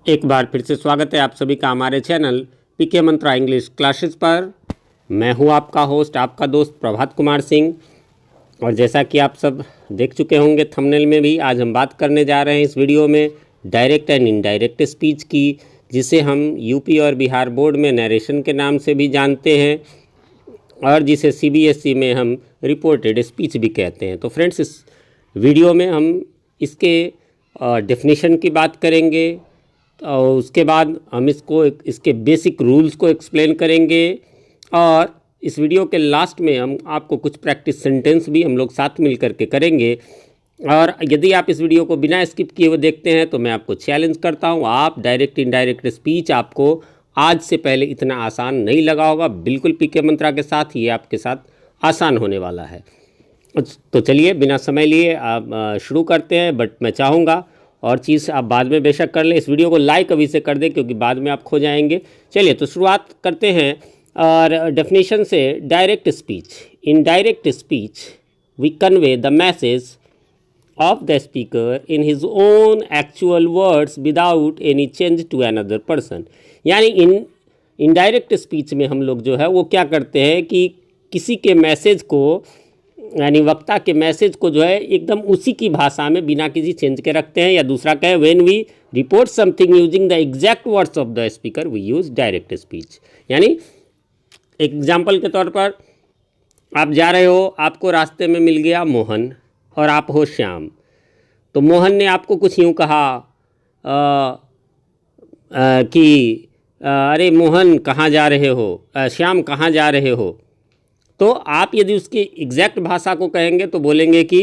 एक बार फिर से स्वागत है आप सभी का हमारे चैनल पीके मंत्रा इंग्लिश क्लासेस पर। मैं हूं आपका होस्ट, आपका दोस्त प्रभात कुमार सिंह। और जैसा कि आप सब देख चुके होंगे थंबनेल में भी, आज हम बात करने जा रहे हैं इस वीडियो में डायरेक्ट एंड इनडायरेक्ट स्पीच की, जिसे हम यूपी और बिहार बोर्ड में नरेशन के नाम से भी जानते हैं और जिसे सीबीएसई में हम रिपोर्टेड स्पीच भी कहते हैं। तो फ्रेंड्स, इस वीडियो में हम इसके डेफिनेशन की बात करेंगे और उसके बाद हम इसके बेसिक रूल्स को एक्सप्लेन करेंगे और इस वीडियो के लास्ट में हम आपको कुछ प्रैक्टिस सेंटेंस भी हम लोग साथ मिल करके करेंगे। और यदि आप इस वीडियो को बिना स्किप किए हुए देखते हैं तो मैं आपको चैलेंज करता हूं, आप डायरेक्ट इनडायरेक्ट स्पीच आपको आज से पहले इतना आसान नहीं लगा होगा। बिल्कुल पीके मंत्रा के साथ ये आपके साथ आसान होने वाला है। तो चलिए बिना समय लिए आप शुरू करते हैं। बट मैं चाहूँगा और चीज़ आप बाद में बेशक कर लें, इस वीडियो को लाइक अभी से कर दें क्योंकि बाद में आप खो जाएंगे। चलिए तो शुरुआत करते हैं और डेफिनेशन से। Direct speech, in direct speech we convey the message of the speaker in his own actual words without any change to another person. यानी इनडायरेक्ट स्पीच में हम लोग जो है वो क्या करते हैं कि किसी के मैसेज को, यानी वक्ता के मैसेज को जो है एकदम उसी की भाषा में बिना किसी चेंज के रखते हैं। या दूसरा कहे, when we report something using the exact words of the speaker we use direct speech. यानी एग्जाम्पल के तौर पर आप जा रहे हो, आपको रास्ते में मिल गया मोहन और आप हो श्याम। तो मोहन ने आपको कुछ यूँ कहा कि अरे मोहन कहाँ जा रहे हो, श्याम कहाँ जा रहे हो। तो आप यदि उसकी एग्जैक्ट भाषा को कहेंगे तो बोलेंगे कि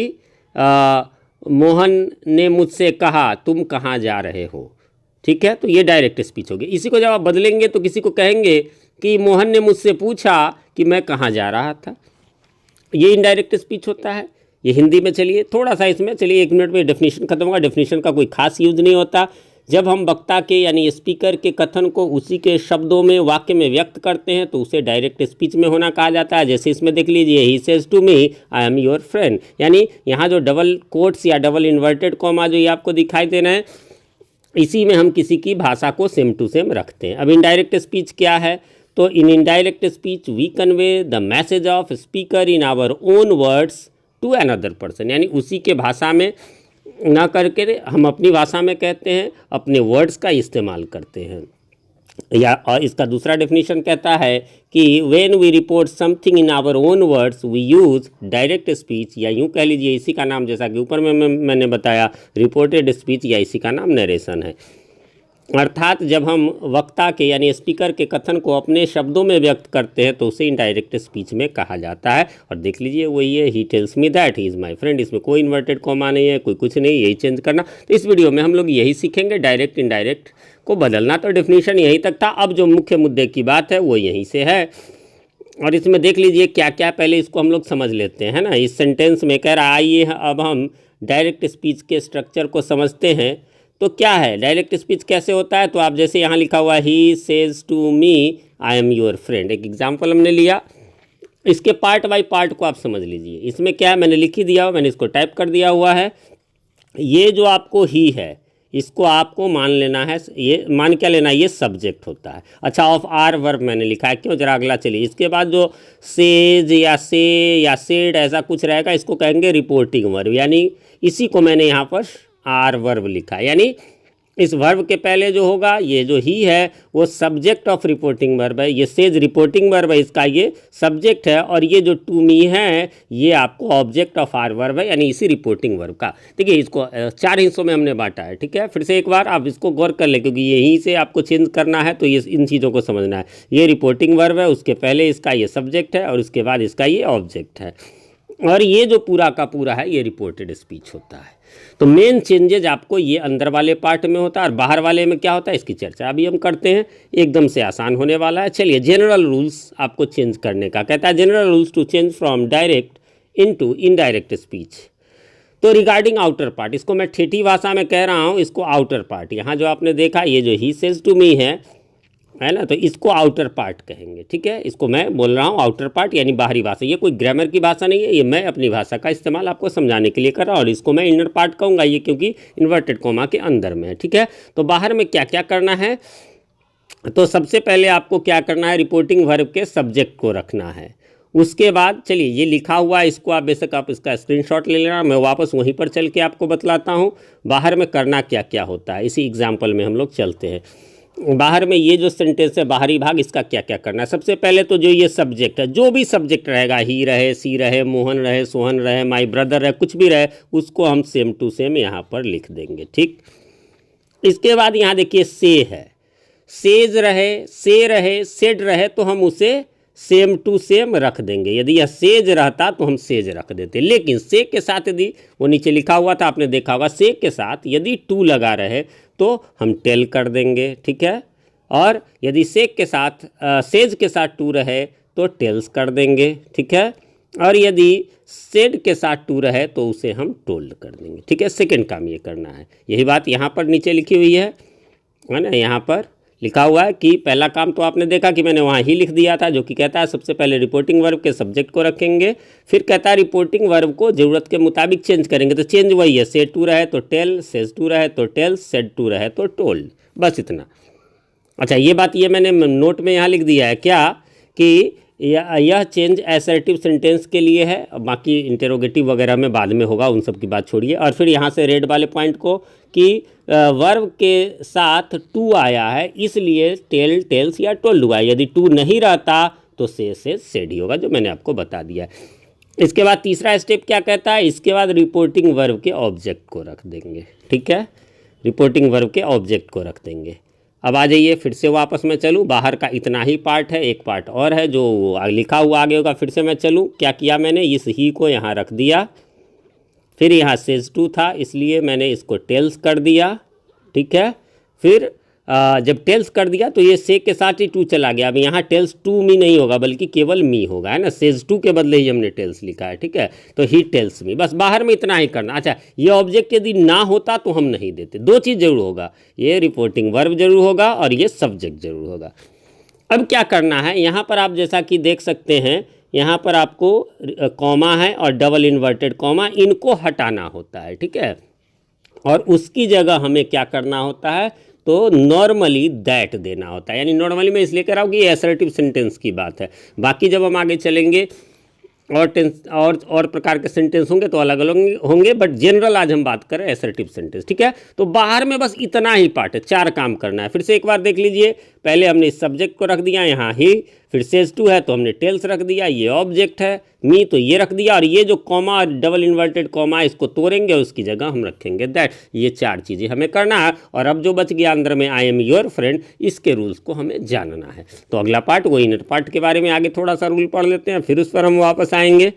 मोहन ने मुझसे कहा तुम कहाँ जा रहे हो। ठीक है, तो ये डायरेक्ट स्पीच होगी। इसी को जब आप बदलेंगे तो किसी को कहेंगे कि मोहन ने मुझसे पूछा कि मैं कहाँ जा रहा था, ये इनडायरेक्ट स्पीच होता है। ये हिंदी में चलिए थोड़ा सा इसमें चलिए 1 मिनट में डेफिनेशन खत्म होगा। डेफिनेशन का कोई खास यूज नहीं होता। जब हम वक्ता के यानी स्पीकर के कथन को उसी के शब्दों में वाक्य में व्यक्त करते हैं तो उसे डायरेक्ट स्पीच में होना कहा जाता है। जैसे इसमें देख लीजिए, he says to me I am your friend. यानी यहाँ जो डबल कोट्स या डबल इन्वर्टेड कॉमा जो ये आपको दिखाई दे रहे हैं, इसी में हम किसी की भाषा को सेम टू सेम रखते हैं। अब इनडायरेक्ट स्पीच क्या है? तो in indirect speech we convey the message of speaker in our own words to another person. यानी उसी के भाषा में ना करके हम अपनी भाषा में कहते हैं, अपने वर्ड्स का इस्तेमाल करते हैं। या और इसका दूसरा डेफिनेशन कहता है कि when we report something in our own words we use direct speech, या यूँ कह लीजिए इसी का नाम, जैसा कि ऊपर में मैंने बताया, रिपोर्टेड स्पीच, या इसी का नाम नरेशन है। अर्थात जब हम वक्ता के यानी स्पीकर के कथन को अपने शब्दों में व्यक्त करते हैं तो उसे इनडायरेक्ट स्पीच में कहा जाता है। और देख लीजिए वही है, he tells me that he is my friend. इसमें कोई इन्वर्टेड कॉमा नहीं है, कोई कुछ नहीं, यही चेंज करना। तो इस वीडियो में हम लोग यही सीखेंगे, डायरेक्ट इनडायरेक्ट को बदलना। तो डेफिनेशन यहीं तक था। अब जो मुख्य मुद्दे की बात है वो यहीं से है। और इसमें देख लीजिए क्या क्या, पहले इसको हम लोग समझ लेते हैं ना। इस सेंटेंस में कह रहा आइए अब हम डायरेक्ट स्पीच के स्ट्रक्चर को समझते हैं। तो क्या है डायरेक्ट स्पीच, कैसे होता है? तो आप जैसे यहाँ लिखा हुआ he says to me I am your friend, एक एग्जाम्पल हमने लिया। इसके पार्ट बाय पार्ट को आप समझ लीजिए। इसमें क्या है, मैंने लिख ही दिया हुआ, मैंने इसको टाइप कर दिया हुआ है। ये जो आपको ही है इसको आपको मान लेना है, ये मान क्या लेना है, ये सब्जेक्ट होता है। अच्छा, ऑफ आर वर्ब मैंने लिखा है, क्यों? जरा अगला चलिए। इसके बाद जो सेज या से या सेड ऐसा कुछ रहेगा, इसको कहेंगे रिपोर्टिंग वर्ब। यानी इसी को मैंने यहाँ पर आर वर्ब लिखा। यानी इस वर्ब के पहले जो होगा, ये जो ही है वो सब्जेक्ट ऑफ रिपोर्टिंग वर्ब है। ये सेज रिपोर्टिंग वर्ब है, इसका ये सब्जेक्ट है। और ये जो टू मी है ये आपको ऑब्जेक्ट ऑफ आर वर्ब है, यानी इसी रिपोर्टिंग वर्ब का। देखिए इसको 4 हिस्सों में हमने बांटा है। ठीक है, फिर से एक बार आप इसको गौर कर लें क्योंकि यहीं से आपको चेंज करना है, तो ये इन चीज़ों को समझना है। ये रिपोर्टिंग वर्ब है, उसके पहले इसका ये सब्जेक्ट है और उसके बाद इसका ये ऑब्जेक्ट है। और ये जो पूरा का पूरा है ये रिपोर्टेड स्पीच होता है। तो मेन चेंजेज आपको ये अंदर वाले पार्ट में होता है और बाहर वाले में क्या होता है इसकी चर्चा अभी हम करते हैं। एकदम से आसान होने वाला है। चलिए, जनरल रूल्स आपको चेंज करने का कहता है। General rules to change from direct into indirect speech. तो रिगार्डिंग आउटर पार्ट, इसको मैं ठेठी भाषा में कह रहा हूँ, इसको आउटर पार्ट। यहाँ जो आपने देखा ये जो ही सेज टू मी है, है ना, तो इसको आउटर पार्ट कहेंगे। ठीक है, इसको मैं बोल रहा हूँ आउटर पार्ट यानी बाहरी भाषा। ये कोई ग्रामर की भाषा नहीं है, ये मैं अपनी भाषा का इस्तेमाल आपको समझाने के लिए कर रहा हूँ। और इसको मैं इनर पार्ट कहूँगा, ये क्योंकि इन्वर्टेड कोमा के अंदर में है। ठीक है, तो बाहर में क्या क्या करना है, तो सबसे पहले आपको क्या करना है, रिपोर्टिंग वर्ब के सब्जेक्ट को रखना है। उसके बाद चलिए ये लिखा हुआ है, इसको आप बेशक आप इसका स्क्रीनशॉट ले लेना, मैं वापस वहीं पर चल के आपको बतलाता हूँ बाहर में करना क्या क्या होता है। इसी एग्जाम्पल में हम लोग चलते हैं। बाहर में ये जो सेंटेंस है बाहरी भाग, इसका क्या क्या करना है। सबसे पहले तो जो ये सब्जेक्ट है, जो भी सब्जेक्ट रहेगा, ही रहे, सी रहे, मोहन रहे, सोहन रहे, माई ब्रदर रहे, कुछ भी रहे, उसको हम सेम टू सेम यहाँ पर लिख देंगे। ठीक, इसके बाद यहाँ देखिए से है, सेज रहे, से रहे, सेड रहे, तो हम उसे सेम टू सेम रख देंगे। यदि यह सेज रहता तो हम सेज रख देते, लेकिन से के साथ यदि, वो नीचे लिखा हुआ था आपने देखा होगा, से के साथ यदि टू लगा रहे तो हम टेल कर देंगे। ठीक है, और यदि से के साथ सेज के साथ टू रहे तो टेल्स कर देंगे। ठीक है, और यदि सेड के साथ टू रहे तो उसे हम टोल्ड कर देंगे। ठीक है, सेकंड काम ये करना है। यही बात यहाँ पर नीचे लिखी हुई है ना, यहाँ पर लिखा हुआ है कि पहला काम तो आपने देखा कि मैंने वहाँ ही लिख दिया था, जो कि कहता है सबसे पहले रिपोर्टिंग वर्ब के सब्जेक्ट को रखेंगे, फिर कहता है रिपोर्टिंग वर्ब को ज़रूरत के मुताबिक चेंज करेंगे। तो चेंज वही है, से टू रहे तो टेल, सेज टू रहे तो टेल, सेड टू रहे तो टोल्ड, बस इतना। अच्छा, ये बात ये मैंने नोट में यहाँ लिख दिया है क्या, कि यह चेंज असर्टिव सेंटेंस के लिए है, बाकी इंटेरोगेटिव वगैरह में बाद में होगा, उन सब की बात छोड़िए। और फिर यहाँ से रेड वाले पॉइंट को कि वर्ब के साथ टू आया है, इसलिए टेल, टेल्स या टोल्ड हुआ है। यदि टू नहीं रहता तो से सेड ही होगा, जो मैंने आपको बता दिया है। इसके बाद तीसरा स्टेप क्या कहता है, इसके बाद रिपोर्टिंग वर्ब के ऑब्जेक्ट को रख देंगे। ठीक है, रिपोर्टिंग वर्ब के ऑब्जेक्ट को रख देंगे। अब आ जाइए, फिर से वापस मैं चलूँ, बाहर का इतना ही पार्ट है, एक पार्ट और है जो लिखा हुआ आगे होगा। फिर से मैं चलूँ, क्या किया मैंने, इस ही को यहाँ रख दिया, फिर यहाँ सेज टू था इसलिए मैंने इसको टेल्स कर दिया। ठीक है, फिर जब टेल्स कर दिया तो ये से के साथ ही टू चला गया। अब यहाँ टेल्स टू मी नहीं होगा बल्कि केवल मी होगा, है ना, सेज टू के बदले ही हमने टेल्स लिखा है। ठीक है, तो ही टेल्स मी, बस बाहर में इतना ही करना। अच्छा, ये ऑब्जेक्ट यदि ना होता तो हम नहीं देते, दो चीज़ जरूर होगा, ये रिपोर्टिंग वर्ब जरूर होगा और ये सब्जेक्ट जरूर होगा। अब क्या करना है, यहाँ पर आप जैसा कि देख सकते हैं, यहाँ पर आपको कॉमा है और डबल इन्वर्टेड कॉमा, इनको हटाना होता है। ठीक है, और उसकी जगह हमें क्या करना होता है, तो नॉर्मली दैट देना होता है। यानी नॉर्मली मैं इसलिए कह रहा हूँ कि ये असर्टिव सेंटेंस की बात है, बाकी जब हम आगे चलेंगे और टेंस और प्रकार के सेंटेंस होंगे तो अलग अलग होंगे, बट जनरल आज हम बात करें असर्टिव सेंटेंस। ठीक है, तो बाहर में बस इतना ही पार्ट है, चार काम करना है। फिर से एक बार देख लीजिए, पहले हमने इस सब्जेक्ट को रख दिया यहाँ ही, फिर सेज टू है तो हमने टेल्स रख दिया, ये ऑब्जेक्ट है, मी तो ये रख दिया, और ये जो कॉमा और डबल इन्वर्टेड कॉमा इसको तोड़ेंगे और उसकी जगह हम रखेंगे दैट। ये चार चीज़ें हमें करना है। और अब जो बच गया अंदर में आई एम योर फ्रेंड, इसके रूल्स को हमें जानना है। तो अगला पार्ट, वो इनर पार्ट के बारे में आगे थोड़ा सा रूल पढ़ लेते हैं, फिर उस पर हम वापस आएंगे।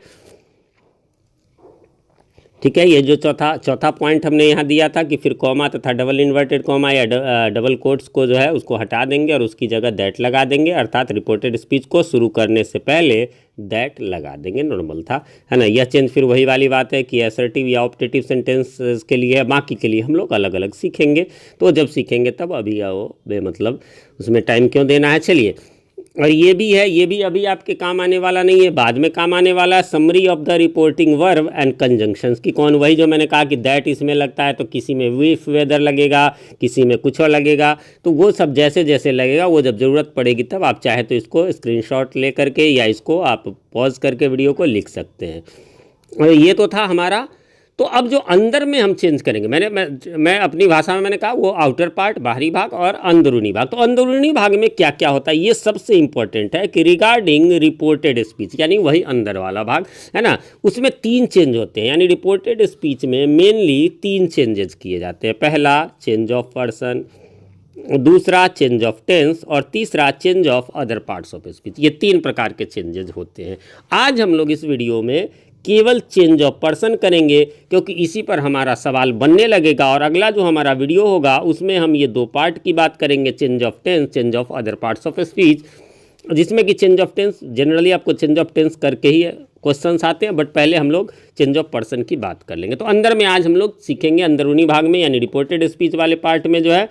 ठीक है, ये जो चौथा पॉइंट हमने यहाँ दिया था कि फिर कॉमा तथा डबल इन्वर्टेड कॉमा या डबल कोट्स को जो है उसको हटा देंगे और उसकी जगह दैट लगा देंगे, अर्थात रिपोर्टेड स्पीच को शुरू करने से पहले दैट लगा देंगे, नॉर्मल था, है ना। यह चेंज फिर वही वाली बात है कि असर्टिव या ऑप्टेटिव सेंटेंस के लिए है, बाकी के लिए हम लोग अलग अलग सीखेंगे। तो जब सीखेंगे तब, अभी वो बेमतलब उसमें टाइम क्यों देना है। चलिए, और ये भी है, ये भी अभी आपके काम आने वाला नहीं है, बाद में काम आने वाला है। Summary of the reporting verb and conjunctions की, कौन, वही जो मैंने कहा कि दैट इसमें लगता है तो किसी में विफ वेदर लगेगा, किसी में कुछ और लगेगा, तो वो सब जैसे जैसे लगेगा वो जब ज़रूरत पड़ेगी तब आप चाहे तो इसको स्क्रीनशॉट ले करके या इसको आप पॉज करके वीडियो को लिख सकते हैं। और ये तो था हमारा। तो अब जो अंदर में हम चेंज करेंगे, मैं अपनी भाषा में मैंने कहा वो आउटर पार्ट, बाहरी भाग और अंदरूनी भाग। तो अंदरूनी भाग में क्या क्या होता है, ये सबसे इंपॉर्टेंट है कि रिगार्डिंग रिपोर्टेड स्पीच, यानी वही अंदर वाला भाग है ना, उसमें तीन चेंज होते हैं। यानी रिपोर्टेड स्पीच में मेनली तीन चेंजेस किए जाते हैं। पहला चेंज ऑफ पर्सन, दूसरा चेंज ऑफ टेंस और तीसरा change of other parts of speech. ये तीन प्रकार के चेंजेस होते हैं। आज हम लोग इस वीडियो में केवल चेंज ऑफ पर्सन करेंगे, क्योंकि इसी पर हमारा सवाल बनने लगेगा। और अगला जो हमारा वीडियो होगा उसमें हम ये दो पार्ट की बात करेंगे, change of tense, change of other parts of speech, जिसमें कि चेंज ऑफ टेंस जनरली आपको चेंज ऑफ टेंस करके ही क्वेश्चंस आते हैं, बट पहले हम लोग चेंज ऑफ पर्सन की बात कर लेंगे। तो अंदर में आज हम लोग सीखेंगे अंदरूनी भाग में, यानी रिपोर्टेड स्पीच वाले पार्ट में जो है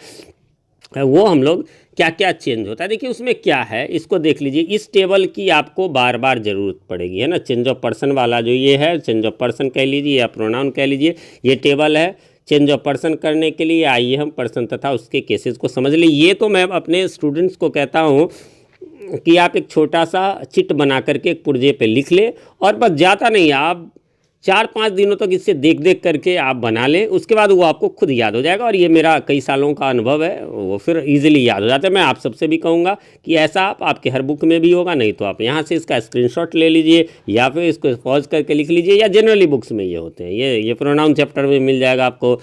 वो हम लोग क्या क्या चेंज होता है। देखिए उसमें क्या है, इसको देख लीजिए। इस टेबल की आपको बार बार ज़रूरत पड़ेगी, है ना। चेंज ऑफ पर्सन वाला जो ये है, चेंज ऑफ पर्सन कह लीजिए या प्रोनाउन कह लीजिए, ये टेबल है। चेंज ऑफ पर्सन करने के लिए आइए हम पर्सन तथा उसके केसेस को समझ लें। ये तो मैं अपने स्टूडेंट्स को कहता हूँ कि आप एक छोटा सा चिट बना करके एक पुर्जे पे लिख लें, और बस ज़्यादा नहीं, आप 4-5 दिनों तक इससे देख देख करके आप बना लें, उसके बाद वो आपको खुद याद हो जाएगा। और ये मेरा कई सालों का अनुभव है, वो फिर इजीली याद हो जाता है। मैं आप सबसे भी कहूँगा कि ऐसा आपके हर बुक में भी होगा, नहीं तो आप यहाँ से इसका स्क्रीनशॉट ले लीजिए या फिर इसको पॉज करके लिख लीजिए, या जनरली बुक्स में ये होते हैं। ये प्रोनाउन चैप्टर में मिल जाएगा आपको,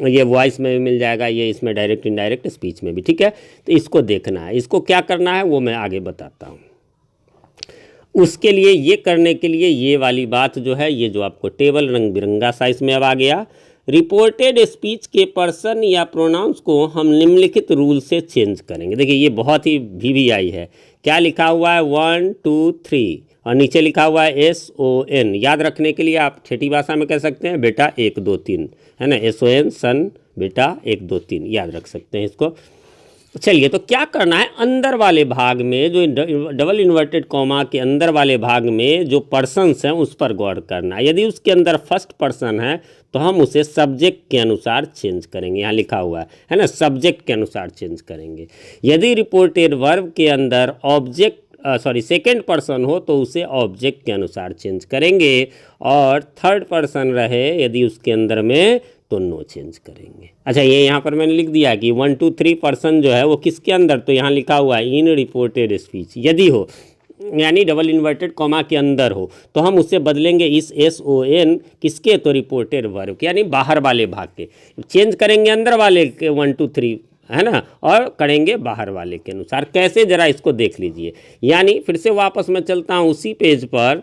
ये वॉइस में भी मिल जाएगा, ये इसमें डायरेक्ट इनडायरेक्ट स्पीच में भी, ठीक है। तो इसको देखना है, इसको क्या करना है वो मैं आगे बताता हूँ। उसके लिए ये करने के लिए ये वाली बात जो है, ये जो आपको टेबल रंग बिरंगा सा इसमें अब आ गया। रिपोर्टेड स्पीच के पर्सन या प्रोनाउंस को हम निम्नलिखित रूल से चेंज करेंगे। देखिए ये बहुत ही VVI है। क्या लिखा हुआ है, 1 2 3, और नीचे लिखा हुआ है SON। याद रखने के लिए आप ठेठी भाषा में कह सकते हैं बेटा 1 2 3, है ना। SON सन बेटा 1 2 3 याद रख सकते हैं इसको। चलिए तो क्या करना है, अंदर वाले भाग में जो डबल इन्वर्टेड कॉमा के अंदर वाले भाग में जो पर्सन्स हैं उस पर गौर करना है। यदि उसके अंदर फर्स्ट पर्सन है तो हम उसे सब्जेक्ट के अनुसार चेंज करेंगे, यहाँ लिखा हुआ है ना, सब्जेक्ट के अनुसार चेंज करेंगे। यदि रिपोर्टेड वर्ब के अंदर सेकेंड पर्सन हो तो उसे ऑब्जेक्ट के अनुसार चेंज करेंगे, और थर्ड पर्सन रहे यदि उसके अंदर में तो नो चेंज करेंगे। अच्छा ये यहाँ पर मैंने लिख दिया कि 1 2 3 पर्सन जो है वो किसके अंदर, तो यहाँ लिखा हुआ है इन रिपोर्टेड स्पीच। यदि हो यानी डबल इन्वर्टेड कॉमा के अंदर हो तो हम उससे बदलेंगे इस SON किसके, तो रिपोर्टेड वर्ब के, यानी बाहर वाले भाग के। चेंज करेंगे अंदर वाले के 1 2 3, है ना, और करेंगे बाहर वाले के अनुसार। कैसे, जरा इसको देख लीजिए। यानी फिर से वापस मैं चलता हूँ उसी पेज पर,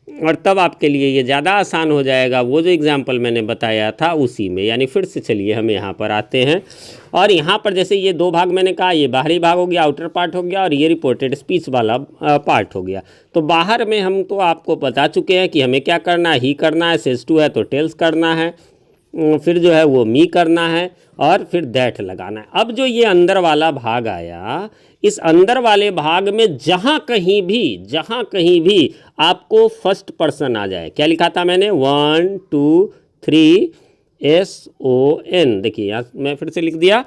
और तब आपके लिए ये ज़्यादा आसान हो जाएगा। वो जो एग्जाम्पल मैंने बताया था उसी में, यानी फिर से चलिए हम यहाँ पर आते हैं, और यहाँ पर जैसे ये 2 भाग मैंने कहा, ये बाहरी भाग हो गया, आउटर पार्ट हो गया, और ये रिपोर्टेड स्पीच वाला पार्ट हो गया। तो बाहर में हम तो आपको बता चुके हैं कि हमें क्या करना है, ही करना है, सेज टू है तो टेल्स करना है, फिर जो है वो मी करना है, और फिर दैट लगाना है। अब जो ये अंदर वाला भाग आया, इस अंदर वाले भाग में जहाँ कहीं भी आपको फर्स्ट पर्सन आ जाए, क्या लिखा था मैंने, 1 2 3 SON। देखिए यहाँ मैं फिर से लिख दिया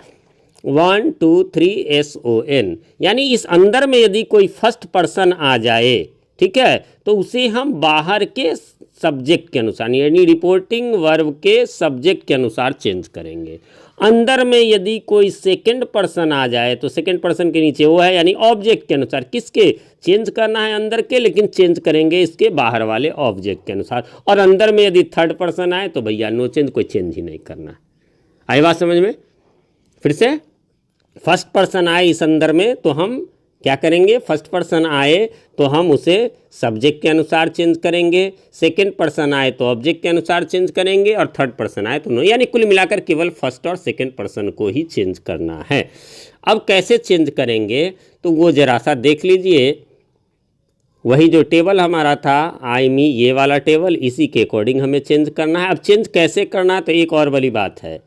1 2 3 SON, यानी इस अंदर में यदि कोई फर्स्ट पर्सन आ जाए, ठीक है, तो उसे हम बाहर के सब्जेक्ट के अनुसार, यानी रिपोर्टिंग वर्ब के सब्जेक्ट के अनुसार चेंज करेंगे। अंदर में यदि कोई सेकंड पर्सन आ जाए तो सेकंड पर्सन के नीचे वो है, यानी ऑब्जेक्ट के अनुसार। किसके चेंज करना है, अंदर के, लेकिन चेंज करेंगे इसके बाहर वाले ऑब्जेक्ट के अनुसार। और अंदर में यदि थर्ड पर्सन आए तो भैया नो चेंज, कोई चेंज ही नहीं करना। आई बात समझ में? फिर से, फर्स्ट पर्सन आए इस अंदर में तो हम क्या करेंगे, फर्स्ट पर्सन आए तो हम उसे सब्जेक्ट के अनुसार चेंज करेंगे, सेकंड पर्सन आए तो ऑब्जेक्ट के अनुसार चेंज करेंगे, और थर्ड पर्सन आए तो नो, यानी कुल मिलाकर केवल फर्स्ट और सेकंड पर्सन को ही चेंज करना है। अब कैसे चेंज करेंगे तो वो जरा सा देख लीजिए। वही जो टेबल हमारा था आई मी, ये वाला टेबल, इसी के अकॉर्डिंग हमें चेंज करना है। अब चेंज कैसे करना है, तो एक और बड़ी बात है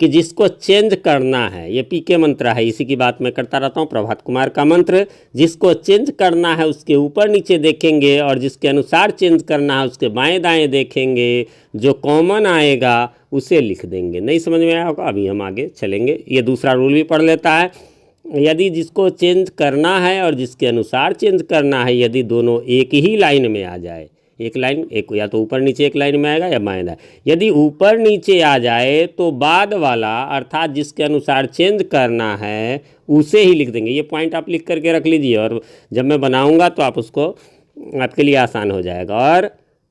कि जिसको चेंज करना है, ये PK मंत्र है, इसी की बात मैं करता रहता हूँ, प्रभात कुमार का मंत्र। जिसको चेंज करना है उसके ऊपर नीचे देखेंगे, और जिसके अनुसार चेंज करना है उसके बाएं दाएं देखेंगे, जो कॉमन आएगा उसे लिख देंगे। नहीं समझ में आया होगा, अभी हम आगे चलेंगे। ये दूसरा रूल भी पढ़ लेता है। यदि जिसको चेंज करना है और जिसके अनुसार चेंज करना है, यदि दोनों एक ही लाइन में आ जाए, एक लाइन, एक या तो ऊपर नीचे एक लाइन में आएगा या बाएं दाएं, यदि ऊपर नीचे आ जाए तो बाद वाला अर्थात जिसके अनुसार चेंज करना है उसे ही लिख देंगे। ये पॉइंट आप लिख करके रख लीजिए, और जब मैं बनाऊंगा तो आप उसको, आपके लिए आसान हो जाएगा। और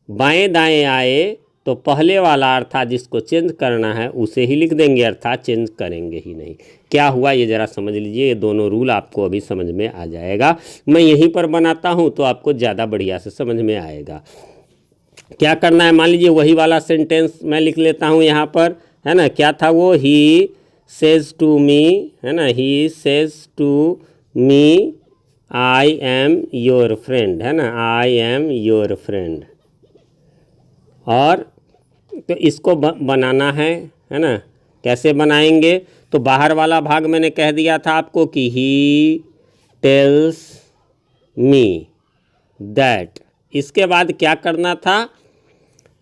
बाएं दाएं आए तो पहले वाला अर्थात जिसको चेंज करना है उसे ही लिख देंगे, अर्थात चेंज करेंगे ही नहीं। क्या हुआ ये ज़रा समझ लीजिए, ये दोनों रूल आपको अभी समझ में आ जाएगा। मैं यहीं पर बनाता हूँ तो आपको ज़्यादा बढ़िया से समझ में आएगा। क्या करना है, मान लीजिए वही वाला सेंटेंस मैं लिख लेता हूँ यहाँ पर, है ना। क्या था वो, ही सेज टू मी, है ना, he says to me I am your friend, है ना, आई एम योर फ्रेंड। और तो इसको बनाना है ना, कैसे बनाएंगे? तो बाहर वाला भाग मैंने कह दिया था आपको कि ही टेल्स मी दैट। इसके बाद क्या करना था?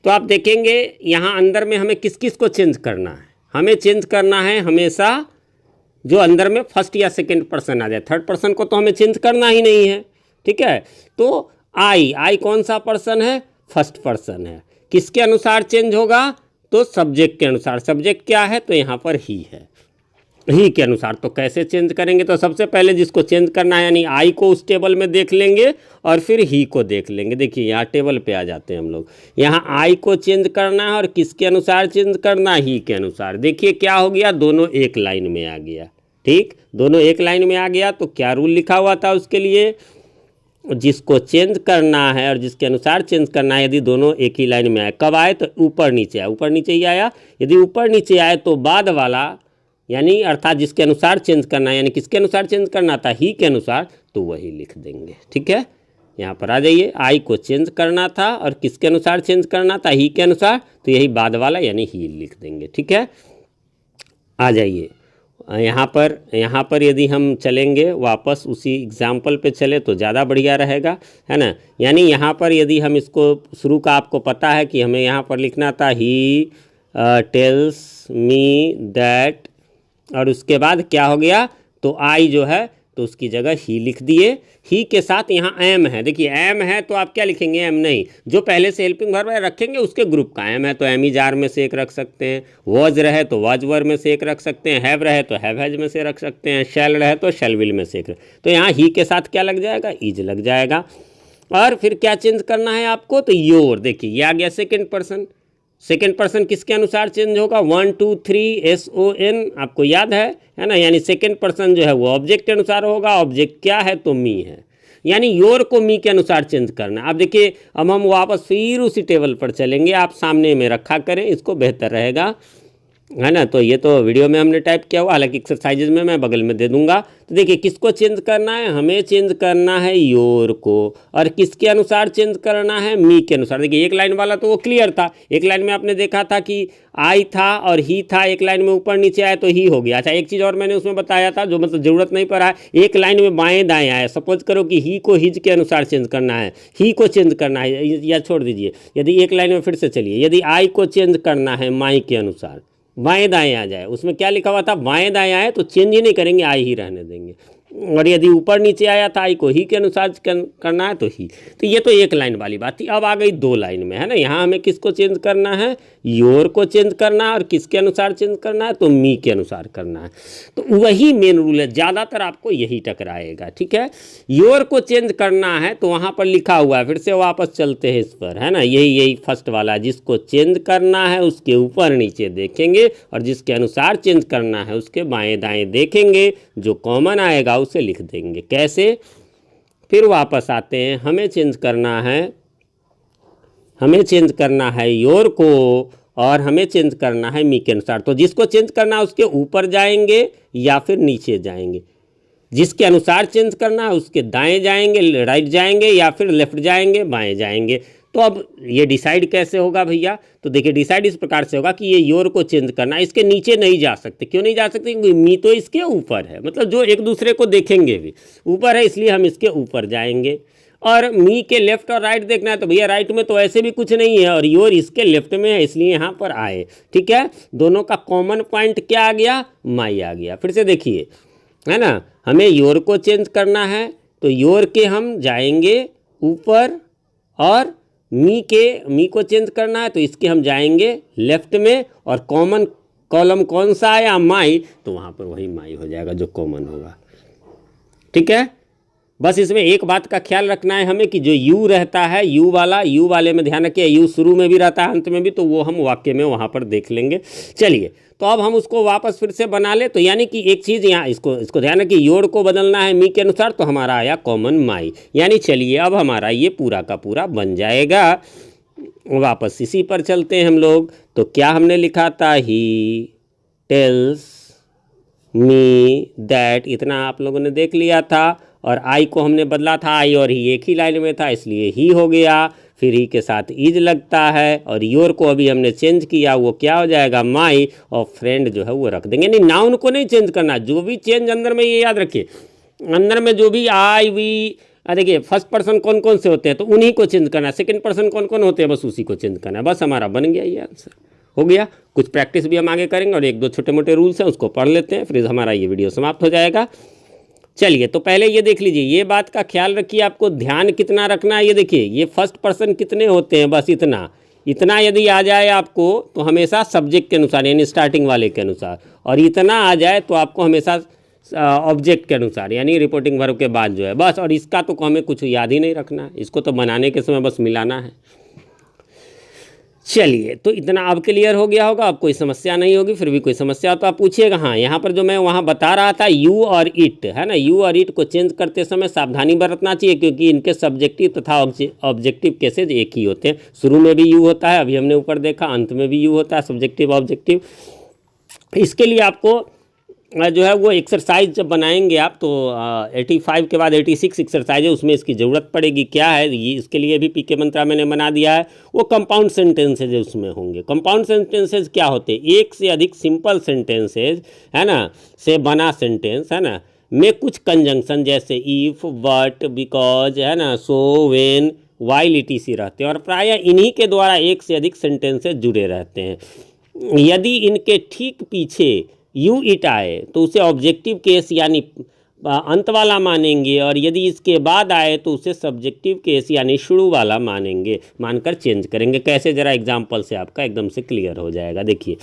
तो आप देखेंगे यहाँ अंदर में हमें किस किस को चेंज करना है। हमें चेंज करना है हमेशा जो अंदर में फर्स्ट या सेकंड पर्सन आ जाए। थर्ड पर्सन को तो हमें चेंज करना ही नहीं है, ठीक है। तो आई कौन सा पर्सन है? फर्स्ट पर्सन है। किसके अनुसार चेंज होगा? तो सब्जेक्ट के अनुसार। सब्जेक्ट क्या है? तो यहाँ पर ही है, ही के अनुसार। तो कैसे चेंज करेंगे? तो सबसे पहले जिसको चेंज करना है यानी आई को उस टेबल में देख लेंगे और फिर ही को देख लेंगे। देखिए यहाँ टेबल पे आ जाते हैं हम लोग। यहाँ आई को चेंज करना है और किसके अनुसार चेंज करना? ही के अनुसार। देखिए क्या हो गया, दोनों एक लाइन में आ गया। ठीक, दोनों एक लाइन में आ गया। तो क्या रूल लिखा हुआ था उसके लिए? जिसको चेंज करना है और जिसके अनुसार चेंज करना है, यदि दोनों एक ही लाइन में आए, कब आए? तो ऊपर नीचे आए। ऊपर नीचे ही आया। यदि ऊपर नीचे आए तो बाद वाला यानी अर्थात जिसके अनुसार चेंज करना है, यानी किसके अनुसार चेंज करना था? ही के अनुसार, तो वही लिख देंगे। ठीक है, यहाँ पर आ जाइए। आई को चेंज करना था और किसके अनुसार चेंज करना था? ही के अनुसार, तो यही बाद वाला यानी ही लिख देंगे। ठीक है, आ जाइए यहाँ पर यदि हम चलेंगे वापस उसी एग्जाम्पल पे चले तो ज़्यादा बढ़िया रहेगा, है ना। यानी यहाँ पर यदि हम इसको शुरू का आपको पता है कि हमें यहाँ पर लिखना था ही टेल्स मी दैट, और उसके बाद क्या हो गया? तो आई जो है तो उसकी जगह ही लिख दिए। ही के साथ यहाँ एम है। देखिए एम है तो आप क्या लिखेंगे? एम नहीं, जो पहले से हेल्पिंग वर्ब रखेंगे उसके ग्रुप का। एम है तो एम इज आर में से एक रख सकते हैं, वॉज रहे तो वॉज वर में से एक रख सकते हैं, हैव रहे तो हैव हैज में से रख सकते हैं, शैल रहे तो शैल विल में से एक। तो यहाँ ही के साथ क्या लग जाएगा? इज लग जाएगा। और फिर क्या चेंज करना है आपको? तो योर। देखिए ये आ गया सेकेंड पर्सन। सेकेंड पर्सन किसके अनुसार चेंज होगा? 1 2 3 SON, आपको याद है ना। यानी सेकेंड पर्सन जो है वो ऑब्जेक्ट के अनुसार होगा। ऑब्जेक्ट क्या है? तो मी है। यानी योर को मी के अनुसार चेंज करना। अब देखिए अब हम वापस फिर उसी टेबल पर चलेंगे। आप सामने में रखा करें, इसको बेहतर रहेगा, है ना। तो ये तो वीडियो में हमने टाइप किया हुआ, हालांकि एक्सरसाइजेज में मैं बगल में दे दूंगा। तो देखिए किसको चेंज करना है? हमें चेंज करना है योर को। और किसके अनुसार चेंज करना है? मी के अनुसार। देखिए एक लाइन वाला तो वो क्लियर था। एक लाइन में आपने देखा था कि आई था और ही था, एक लाइन में ऊपर नीचे आए तो ही हो गया। अच्छा एक चीज़ और मैंने उसमें बताया था जो मतलब ज़रूरत नहीं पड़ा है, एक लाइन में बाएँ दाएँ आए। सपोज करो कि ही को हिज के अनुसार चेंज करना है, ही को चेंज करना है, या छोड़ दीजिए। यदि एक लाइन में फिर से चलिए, यदि आई को चेंज करना है माई के अनुसार, बाएं दाएं आ जाए। उसमें क्या लिखा हुआ था? बाएं दाएं आए तो चेंज ही नहीं करेंगे, आई ही रहने देंगे। और यदि ऊपर नीचे आया था आई को ही के अनुसार करना है तो ही। तो ये तो एक लाइन वाली बात थी। अब आ गई दो लाइन में, है ना। यहाँ हमें किसको चेंज करना है? योर को चेंज करना है। और किसके अनुसार चेंज करना है? तो मी के अनुसार करना है। तो वही मेन रूल है, ज़्यादातर आपको यही टकराएगा। ठीक है, योर को चेंज करना है तो वहाँ पर लिखा हुआ है, फिर से वापस चलते हैं इस पर, है ना। यही फर्स्ट वाला, जिसको चेंज करना है उसके ऊपर नीचे देखेंगे और जिसके अनुसार चेंज करना है उसके बाएं दाएं देखेंगे, जो कॉमन आएगा उसे लिख देंगे। कैसे? फिर वापस आते हैं। हमें चेंज करना है योर को और हमें चेंज करना है मी के अनुसार। तो जिसको चेंज करना है उसके ऊपर जाएंगे या फिर नीचे जाएंगे, जिसके अनुसार चेंज करना है उसके दाएं जाएंगे, राइट जाएंगे, या फिर लेफ्ट जाएंगे, बाएं जाएंगे। तो अब ये डिसाइड कैसे होगा भैया? तो देखिए डिसाइड इस प्रकार से होगा कि ये योर को चेंज करना है, इसके नीचे नहीं जा सकते। क्यों नहीं जा सकते? क्योंकि मी तो इसके ऊपर है, मतलब जो एक दूसरे को देखेंगे भी ऊपर है, इसलिए हम इसके ऊपर जाएंगे। और मी के लेफ्ट और राइट देखना है तो भैया राइट में तो ऐसे भी कुछ नहीं है और योर इसके लेफ्ट में है, इसलिए यहाँ पर आए। ठीक है, दोनों का कॉमन पॉइंट क्या आ गया? माई आ गया। फिर से देखिए, है ना, हमें योर को चेंज करना है तो योर के हम जाएंगे ऊपर, और मी को चेंज करना है तो इसके हम जाएंगे लेफ्ट में, और कॉमन कॉलम कौन सा आया? माई, तो वहाँ पर वही माई हो जाएगा जो कॉमन होगा। ठीक है, बस इसमें एक बात का ख्याल रखना है हमें कि जो यू रहता है, यू वाले में ध्यान रखिए, यू शुरू में भी रहता है अंत में भी, तो वो हम वाक्य में वहाँ पर देख लेंगे। चलिए, तो अब हम उसको वापस फिर से बना ले। तो यानी कि एक चीज़ यहाँ इसको ध्यान रखिए, योर को बदलना है मी के अनुसार, तो हमारा आया कॉमन माई। यानी चलिए अब हमारा ये पूरा का पूरा बन जाएगा। वापस इसी पर चलते हैं हम लोग। तो क्या हमने लिखा था? ही टेल्स मी दैट, इतना आप लोगों ने देख लिया था। और आई को हमने बदला था, आई और ही एक ही लाइन में था इसलिए ही हो गया। फिर ही के साथ इज लगता है, और योर को अभी हमने चेंज किया, वो क्या हो जाएगा माई, और फ्रेंड जो है वो रख देंगे। नहीं, नाउन को नहीं चेंज करना, जो भी चेंज अंदर में, ये याद रखिए, अंदर में जो भी आई वी, देखिए फर्स्ट पर्सन कौन कौन से होते हैं तो उन्हीं को चेंज करना है, सेकंड पर्सन कौन कौन होते हैं बस उसी को चेंज करना है, बस हमारा बन गया ये आंसर हो गया। कुछ प्रैक्टिस भी हम आगे करेंगे और एक दो छोटे मोटे रूल्स हैं उसको पढ़ लेते हैं, फिर हमारा ये वीडियो समाप्त हो जाएगा। चलिए, तो पहले ये देख लीजिए, ये बात का ख्याल रखिए, आपको ध्यान कितना रखना है। ये देखिए, ये फर्स्ट पर्सन कितने होते हैं, बस इतना इतना यदि आ जाए आपको तो हमेशा सब्जेक्ट के अनुसार, यानी स्टार्टिंग वाले के अनुसार, और इतना आ जाए तो आपको हमेशा ऑब्जेक्ट के अनुसार, यानी रिपोर्टिंग वर्ब के बाद जो है बस। और इसका तो हमें कुछ याद ही नहीं रखना है, इसको तो बनाने के समय बस मिलाना है। चलिए, तो इतना अब क्लियर हो गया होगा, अब कोई समस्या नहीं होगी। फिर भी कोई समस्या हो तो आप पूछिएगा। हाँ, यहाँ पर जो मैं वहाँ बता रहा था, यू और इट है ना, यू और इट को चेंज करते समय सावधानी बरतना चाहिए, क्योंकि इनके सब्जेक्टिव तथा ऑब्जेक्टिव केसेज एक ही होते हैं। शुरू में भी यू होता है, अभी हमने ऊपर देखा, अंत में भी यू होता है, सब्जेक्टिव ऑब्जेक्टिव। इसके लिए आपको जो है वो एक्सरसाइज जब बनाएंगे आप तो 85 के बाद 86 एक्सरसाइज है, उसमें इसकी ज़रूरत पड़ेगी। क्या है ये, इसके लिए भी पीके मंत्रा मैंने बना दिया है, वो कंपाउंड सेंटेंसेज उसमें होंगे। कंपाउंड सेंटेंसेज क्या होते हैं, एक से अधिक सिंपल सेंटेंसेज है ना से बना सेंटेंस है ना, में कुछ कंजंक्शन जैसे इफ़, बट, बिकॉज है ना, सो, वेन, वाइल, इटीसी रहते हैं, और प्रायः इन्हीं के द्वारा एक से अधिक सेंटेंसेज जुड़े रहते हैं। यदि इनके ठीक पीछे यू इट आए तो उसे ऑब्जेक्टिव केस यानी अंत वाला मानेंगे, और यदि इसके बाद आए तो उसे सब्जेक्टिव केस यानी शुरू वाला मानेंगे, मानकर चेंज करेंगे। कैसे, जरा एग्जांपल से आपका एकदम से क्लियर हो जाएगा। देखिए,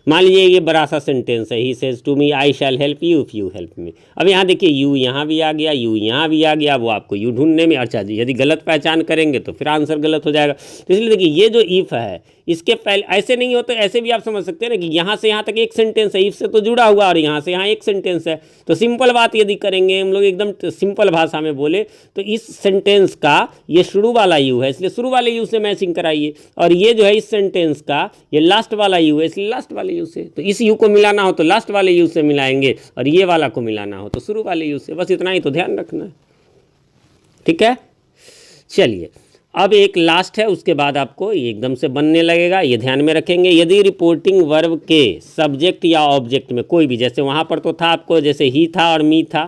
मान लीजिए ये बड़ा सा सेंटेंस है, he says to me I shall help you if you help me. अब यहाँ देखिए, यू यहाँ भी आ गया, यू यहाँ भी आ गया, वो आपको यू ढूंढने में, अच्छा जी, यदि गलत पहचान करेंगे तो फिर आंसर गलत हो जाएगा। तो इसलिए देखिए, ये जो इफ़ है इसके पहले ऐसे नहीं होते, ऐसे भी आप समझ सकते हैं ना कि यहाँ से यहाँ तक एक सेंटेंस है, इफ से तो जुड़ा हुआ, और यहाँ से यहाँ एक सेंटेंस है। तो सिंपल बात यदि करेंगे हम लोग, एकदम सिंपल भाषा में बोले तो इस सेंटेंस का ये शुरू वाला यू है, इसलिए शुरू वाले यू से मैचिंग कराइए, और ये जो है इस सेंटेंस का ये लास्ट वाला यू है, इसलिए लास्ट वाले यू से। तो इस यू को मिलाना हो तो लास्ट वाले यू से मिलाएंगे, और ये वाला को मिलाना हो तो शुरू वाले यू से। बस इतना ही तो ध्यान रखना है, ठीक है। चलिए, अब एक लास्ट है, उसके बाद आपको ये एकदम से बनने लगेगा, ये ध्यान में रखेंगे। यदि रिपोर्टिंग वर्ब के सब्जेक्ट या ऑब्जेक्ट में कोई भी, जैसे वहाँ पर तो था आपको जैसे ही था और मी था,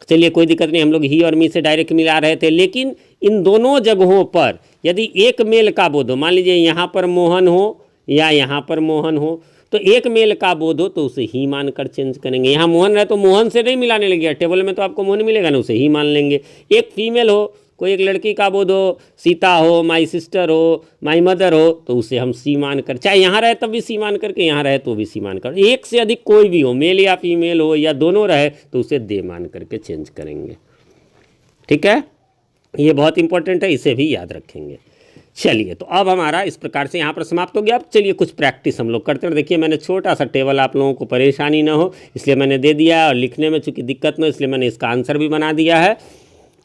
चलिए कोई दिक्कत नहीं, हम लोग ही और मी से डायरेक्ट मिला रहे थे, लेकिन इन दोनों जगहों पर यदि एक मेल का बोध हो, मान लीजिए यहाँ पर मोहन हो या यहाँ पर मोहन हो, तो एक मेल का बोध हो तो उसे ही मानकर चेंज करेंगे। यहाँ मोहन है तो मोहन से नहीं मिलाने लगे, टेबल में तो आपको मोहन मिलेगा ना, उसे ही मान लेंगे। एक फीमेल हो, कोई एक लड़की का बोध हो, सीता हो, माई सिस्टर हो, माई मदर हो, तो उसे हम सी मान कर, चाहे यहाँ रहे तब भी सी मान करके, यहाँ रहे तो भी सी मान कर। एक से अधिक कोई भी हो, मेल या फीमेल हो या दोनों रहे, तो उसे दे मान करके चेंज करेंगे, ठीक है। ये बहुत इंपॉर्टेंट है, इसे भी याद रखेंगे। चलिए, तो अब हमारा इस प्रकार से यहाँ पर समाप्त हो गया। अब चलिए कुछ प्रैक्टिस हम लोग करते हैं। देखिए, मैंने छोटा सा टेबल, आप लोगों को परेशानी ना हो इसलिए मैंने दे दिया है, और लिखने में चूंकि दिक्कत ना, इसलिए मैंने इसका आंसर भी बना दिया है।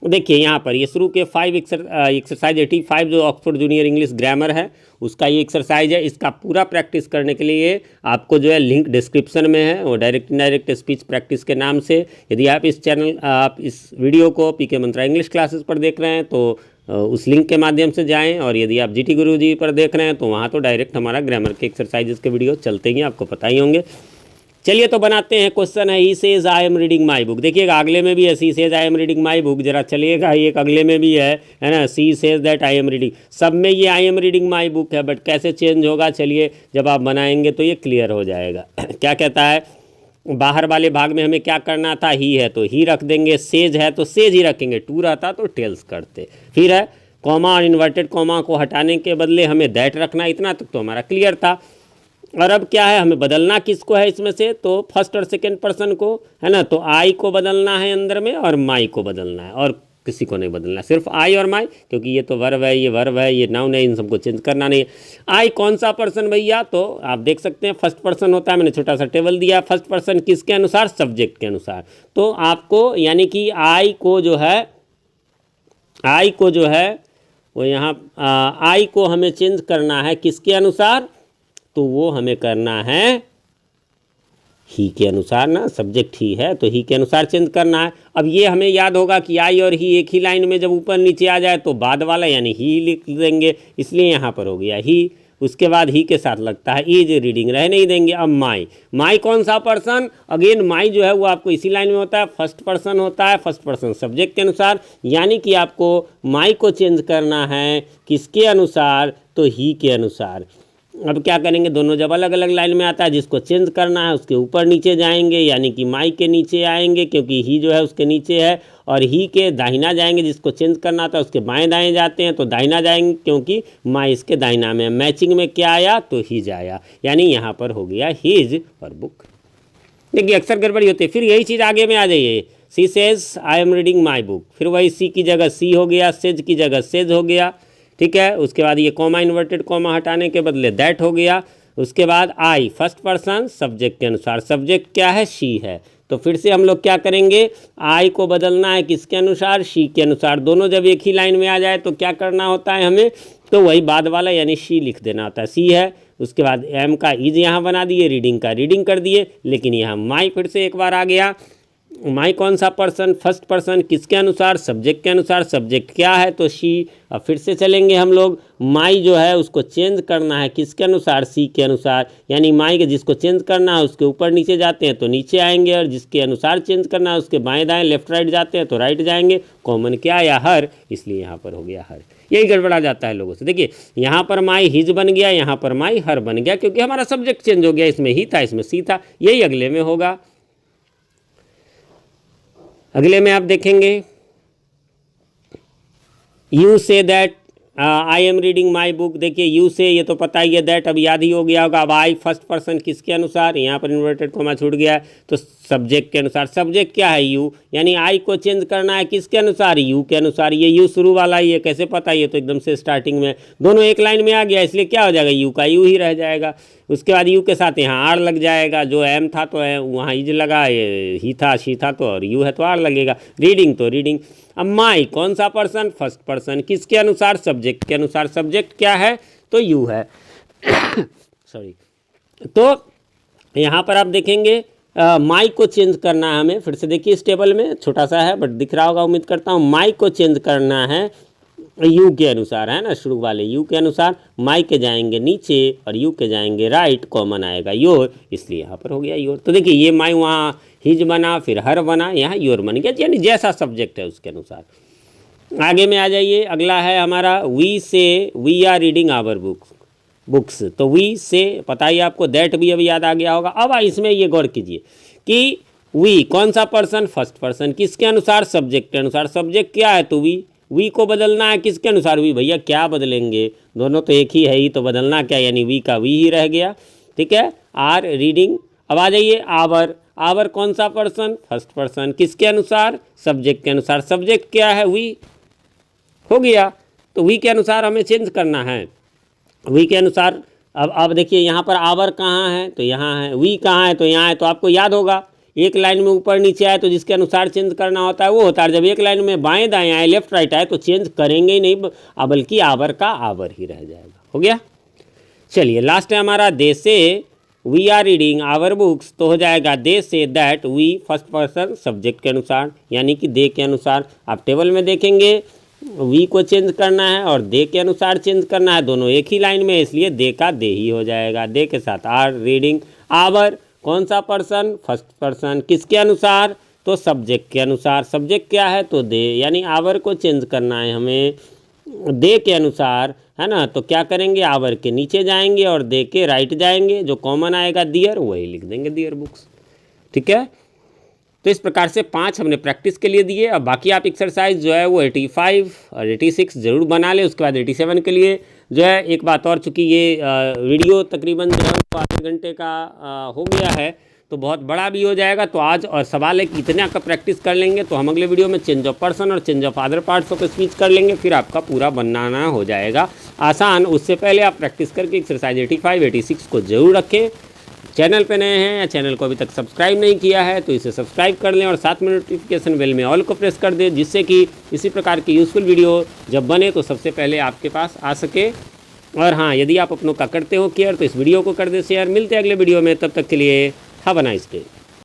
देखिए, यहाँ पर ये शुरू के 5 एक्सरसाइज 85 जो ऑक्सफोर्ड जूनियर इंग्लिश ग्रामर है उसका ये एक्सरसाइज है। इसका पूरा प्रैक्टिस करने के लिए आपको जो है लिंक डिस्क्रिप्शन में है, वो डायरेक्ट इनडायरेक्ट स्पीच प्रैक्टिस के नाम से। यदि आप इस वीडियो को पीके मंत्रा इंग्लिश क्लासेस पर देख रहे हैं तो उस लिंक के माध्यम से जाएं, और यदि आप जीटी गुरुजी पर देख रहे हैं तो वहाँ तो डायरेक्ट हमारा ग्रामर के एक्सरसाइजेस के वीडियो चलते ही, आपको पता ही होंगे। चलिए, तो बनाते हैं। क्वेश्चन है, he says I am reading my book. देखिएगा, अगले में भी है she says I am reading my book, जरा चलिएगा, एक अगले में भी है ना, she says that I am reading. सब में ये I am reading my book है, बट कैसे चेंज होगा, चलिए जब आप बनाएंगे तो ये क्लियर हो जाएगा। क्या कहता है, बाहर वाले भाग में हमें क्या करना था, ही है तो ही रख देंगे, सेज है तो सेज ही रखेंगे, टू रहता तो टेल्स करते। फिर है कॉमा और इन्वर्टेड कॉमा को हटाने के बदले हमें दैट रखना, इतना तक तो हमारा क्लियर था। और अब क्या है, हमें बदलना किसको है इसमें से, तो फर्स्ट और सेकंड पर्सन को है ना, तो आई को बदलना है अंदर में, और माई को बदलना है, और किसी को नहीं बदलना, सिर्फ आई और माई, क्योंकि ये तो वर्ब है, ये वर्ब है, ये नाउन है, इन सबको चेंज करना नहीं है। आई कौन सा पर्सन भैया, तो आप देख सकते हैं फर्स्ट पर्सन होता है, मैंने छोटा सा टेबल दिया। फर्स्ट पर्सन किसके अनुसार, सब्जेक्ट के अनुसार। तो आपको यानी कि आई को जो है वो यहाँ आई को हमें चेंज करना है किसके अनुसार, तो वो हमें करना है ही के अनुसार ना, सब्जेक्ट ही है तो ही के अनुसार चेंज करना है। अब ये हमें याद होगा कि आई और ही एक ही लाइन में जब ऊपर नीचे आ जाए तो बाद वाला यानी ही लिख देंगे, इसलिए यहाँ पर हो गया ही। उसके बाद ही के साथ लगता है इज, रीडिंग रह नहीं देंगे। अब माई, माई कौन सा पर्सन, अगेन माई जो है वो आपको इसी लाइन में होता है, फर्स्ट पर्सन होता है, फर्स्ट पर्सन सब्जेक्ट के अनुसार, यानी कि आपको माई को चेंज करना है किसके अनुसार, तो ही के अनुसार। अब क्या करेंगे, दोनों जब अलग अलग लाइन में आता है, जिसको चेंज करना है उसके ऊपर नीचे जाएंगे, यानी कि माई के नीचे आएंगे क्योंकि ही जो है उसके नीचे है, और ही के दाहिना जाएंगे, जिसको चेंज करना था उसके बाएं दाएं जाते हैं तो दाहिना जाएंगे क्योंकि माई इसके दाहिना में। मैचिंग में क्या आया, तो हिज आया, यानी यहाँ पर हो गया हिज और बुक। देखिए अक्सर गड़बड़ी होती है। फिर यही चीज़ आगे में आ जाइए, she says I am reading my book, फिर वही सी की जगह सी हो गया, सेज की जगह सेज हो गया, ठीक है। उसके बाद ये कॉमा, इन्वर्टेड कॉमा हटाने के बदले दैट हो गया। उसके बाद आई, फर्स्ट पर्सन सब्जेक्ट के अनुसार, सब्जेक्ट क्या है, शी है, तो फिर से हम लोग क्या करेंगे, आई को बदलना है किसके अनुसार, शी के अनुसार। दोनों जब एक ही लाइन में आ जाए तो क्या करना होता है हमें, तो वही बाद वाला यानी शी लिख देना होता है, सी है। उसके बाद एम का इज यहाँ बना दिए, रीडिंग का रीडिंग कर दिए, लेकिन यहाँ माई फिर से एक बार आ गया। माई कौन सा पर्सन, फर्स्ट पर्सन किसके अनुसार, सब्जेक्ट के अनुसार, सब्जेक्ट क्या है, तो शी। अब फिर से चलेंगे हम लोग, माई जो है उसको चेंज करना है किसके अनुसार, सी के अनुसार, यानी माई के जिसको चेंज करना है उसके ऊपर नीचे जाते हैं तो नीचे आएंगे, और जिसके अनुसार चेंज करना है उसके बाएं दाएं लेफ्ट राइट जाते हैं तो राइट जाएंगे। कॉमन क्या आया, हर, इसलिए यहाँ पर हो गया हर। यही गड़बड़ा जाता है लोगों से। देखिए यहाँ पर माई हिज बन गया, यहाँ पर माई हर बन गया, क्योंकि हमारा सब्जेक्ट चेंज हो गया, इसमें ही था इसमें सी था। यही अगले में होगा। अगले में आप देखेंगे, you say that I am reading my book. देखिए यू से, ये तो पता ही है, दैट अब याद ही हो गया होगा। अब आई फर्स्ट पर्सन किसके अनुसार, यहाँ पर इन्वर्टेड कॉमा छूट गया तो सब्जेक्ट के अनुसार। सब्जेक्ट क्या है, यू, यानी आई को चेंज करना है किसके अनुसार, यू के अनुसार। ये यू शुरू वाला ही है, कैसे पता, ये तो एकदम से स्टार्टिंग में दोनों एक लाइन में आ गया, इसलिए क्या हो जाएगा, यू का यू ही रह जाएगा। उसके बाद यू के साथ यहाँ आर लग जाएगा, जो एम था तो वहाँ इज लगा, ये ही था शी था तो, और यू है तो आर लगेगा। रीडिंग तो रीडिंग। अब माई कौन सा पर्सन, फर्स्ट पर्सन किसके अनुसार, सब्जेक्ट के अनुसार। सब्जेक्ट क्या है, तो यू है सॉरी। तो यहाँ पर आप देखेंगे माई को चेंज करना है हमें, फिर से देखिए इस टेबल में छोटा सा है बट दिख रहा होगा उम्मीद करता हूँ। माई को चेंज करना है यू के अनुसार, है ना, शुरू वाले यू के अनुसार। माई के जाएंगे नीचे और यू के जाएंगे राइट, कॉमन आएगा योर, इसलिए यहाँ पर हो गया योर। तो देखिए ये माई वहाँ हिज बना, फिर हर बना, यहाँ योर बन गया, यानी जैसा सब्जेक्ट है उसके अनुसार। आगे में आ जाइए, अगला है हमारा we say we are reading our books. तो वी से पता ही आपको, दैट भी अभी याद आ गया होगा। अब इसमें ये गौर कीजिए कि वी कौन सा पर्सन, फर्स्ट पर्सन किसके अनुसार, सब्जेक्ट के अनुसार। सब्जेक्ट क्या है, तो वी को बदलना है किसके अनुसार, वी। भैया क्या बदलेंगे, दोनों तो एक ही है ही, तो बदलना क्या, यानी वी का वी ही रह गया, ठीक है। Are reading. अब आ जाइए आवर, आवर कौन सा पर्सन, फर्स्ट पर्सन किसके अनुसार, सब्जेक्ट के अनुसार। सब्जेक्ट क्या है, वी हो गया, तो वी के अनुसार हमें चेंज करना है, वी के अनुसार। अब देखिए यहाँ पर आवर कहाँ है, तो यहाँ है। वी कहाँ है, तो यहाँ है। तो आपको याद होगा एक लाइन में ऊपर नीचे आए तो जिसके अनुसार चेंज करना होता है वो होता है। जब एक लाइन में बाएं दाएं आए, लेफ्ट राइट आए, तो चेंज करेंगे ही नहीं, बल्कि आवर का आवर ही रह जाएगा। हो गया। चलिए लास्ट है हमारा they say we are reading our books, तो हो जाएगा they say that we, first person subject के अनुसार, यानी कि दे के अनुसार। आप टेबल में देखेंगे वी को चेंज करना है और दे के अनुसार चेंज करना है, दोनों एक ही लाइन में, इसलिए दे का दे ही हो जाएगा। दे के साथ आर रीडिंग आवर कौन सा पर्सन, फर्स्ट पर्सन किसके अनुसार, तो सब्जेक्ट के अनुसार। सब्जेक्ट क्या है, तो दे, यानी आवर को चेंज करना है हमें दे के अनुसार, है ना। तो क्या करेंगे, आवर के नीचे जाएंगे और दे के राइट जाएंगे, जो कॉमन आएगा दियर, वही लिख देंगे दियर बुक्स, ठीक है। तो इस प्रकार से 5 हमने प्रैक्टिस के लिए दिए। अब बाकी आप एक्सरसाइज जो है वो 85 और 86 ज़रूर बना लें। उसके बाद 87 के लिए जो है एक बात और, चूँकि ये वीडियो तकरीबन जो है वो आधे घंटे का हो गया है तो बहुत बड़ा भी हो जाएगा। तो आज और सवाल है कि इतना का प्रैक्टिस कर लेंगे तो हम अगले वीडियो में चेंज ऑफ पर्सन और change of other parts of speech कर लेंगे, फिर आपका पूरा बनाना हो जाएगा आसान। उससे पहले आप प्रैक्टिस करके एक्सरसाइज 85 86 को ज़रूर रखें। चैनल पे नए हैं या चैनल को अभी तक सब्सक्राइब नहीं किया है तो इसे सब्सक्राइब कर लें और साथ में नोटिफिकेशन बेल में ऑल को प्रेस कर दें, जिससे कि इसी प्रकार की यूज़फुल वीडियो जब बने तो सबसे पहले आपके पास आ सके। और हाँ, यदि आप अपनों का करते हो केयर तो इस वीडियो को कर दे शेयर। मिलते हैं अगले वीडियो में, तब तक के लिए हैव अ नाइस डे।